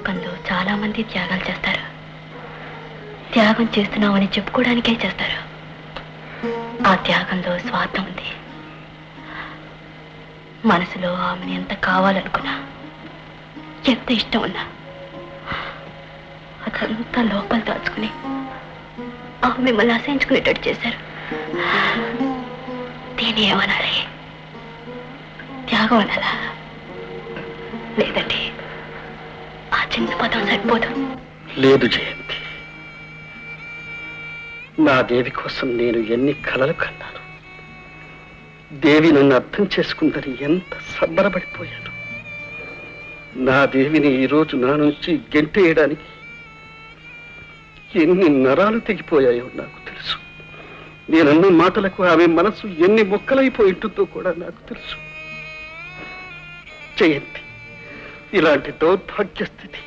లోకంలో చాలా మంది త్యాగాలు చేస్తారు. త్యాగం చేస్తున్నామని చెప్పుకోవడానికే చేస్తారు. ఆ త్యాగంలో స్వార్థం ఉంది. మనసులో ఆమెను ఎంత కావాలనుకున్నా, ఎంత ఇష్టం ఉన్నా అదంతా లోపల దాచుకుని ఆమె మిమ్మల్ని అసహించుకునేటట్టు చేశారు. దీన్ని ఏమనాలి? త్యాగం అనాలా? లేదండి, ఆ చిన్న పదం సరిపోదు. లేదు జయంతి, నా దేవి కోసం నేను ఎన్ని కలలు కన్నాను. దేవి నన్ను అర్థం చేసుకుందని ఎంత సంబరపడిపోయాను. నా దేవిని ఈరోజు నా నుంచి గెంటేయడానికి ఎన్ని నరాలు తెగిపోయాయో నాకు తెలుసు. నేనన్న మాటలకు ఆమె మనసు ఎన్ని మొక్కలైపోయి ఉంటుందో కూడా నాకు తెలుసు. జయంతి, ఇలాంటి దౌర్భాగ్య స్థితి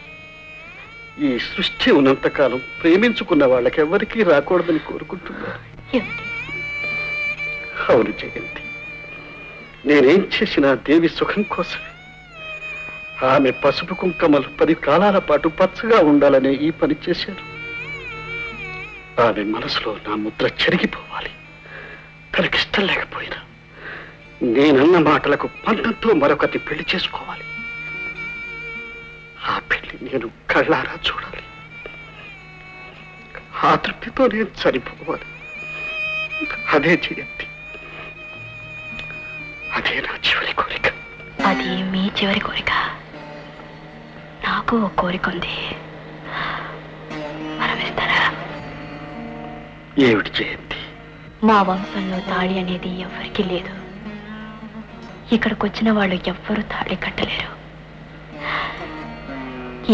ఈ సృష్టి ఉన్నంతకాలం ప్రేమించుకున్న వాళ్ళకెవ్వరికీ రాకూడదని కోరుకుంటున్నారు. అవును జయంతి, నేనేం చేసినా దేవి సుఖం కోసమే. ఆమె పసుపు కుంకమలు 10 కాలాల పాటు పచ్చగా ఉండాలనే ఈ పని చేశాను. ఆమె మనసులో నా ముద్ర చెరిగిపోవాలి. తనకిష్టం లేకపోయినా నేనన్న మాటలకు పంతంతో మరొకటి పెళ్లి చేసుకోవాలి. ఆ పెళ్లి నేను కళ్ళారా చూడాలి. ఆ తృప్తితో నేను చనిపోవాలి. అదే జయంతి, అదే నా చివరి కోరిక. అది మీ చివరి కోరిక. నాకు ఓ కోరిక ఉంది. మనమిస్తారా? ఏమిటి జయంతి? మా వంశంలో తాళి అనేది ఎవ్వరికీ లేదు. ఇక్కడికి వచ్చిన వాళ్ళు ఎవ్వరూ తాళి కట్టలేరు.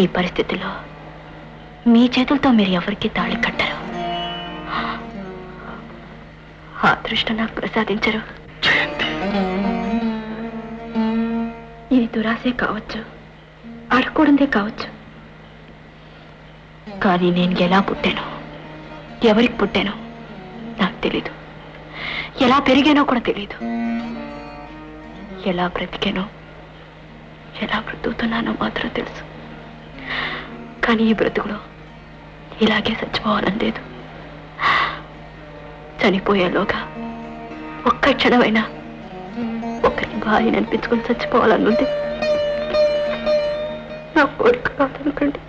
ఈ పరిస్థితిలో మీ చేతులతో మీరు ఎవరికి తాళి కట్టరు. ఆ అదృష్టం నాకు ప్రసాదించరు. ఇది దురాశే కావచ్చు, అడగకూడదే కావచ్చు. కానీ నేను ఎలా పుట్టాను, ఎవరికి పుట్టానో నాకు తెలీదు. ఎలా పెరిగానో కూడా తెలీదు. ఎలా బ్రతికానో, ఎలా బ్రతుకుతున్నానో మాత్రం తెలుసు. కానీ ఈ బ్రతుకులో ఇలాగే చచ్చిపోవాలని లేదు. చనిపోయేలోగా ఒక్క క్షణమైనా ఒకరి భార్యని అనిపించుకొని చచ్చిపోవాలని ఉంది. నా కోరిక కాదనుకోండి.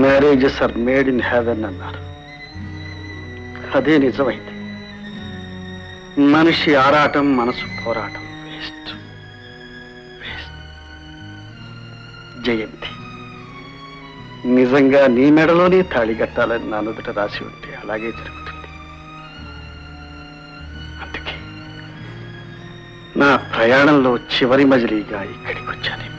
Marriages are made in heaven అన్నారు. అదే నిజమైంది. మనిషి ఆరాటం, మనసు పోరాటం వేస్ట్. జయంతి, నిజంగా నీ మెడలోనే తాళి కట్టాలని నా నుదుట రాసి ఉంటే అలాగే జరుగుతుంది. అందుకే నా ప్రయాణంలో చివరి మజిలీగా ఇక్కడికి వచ్చాను.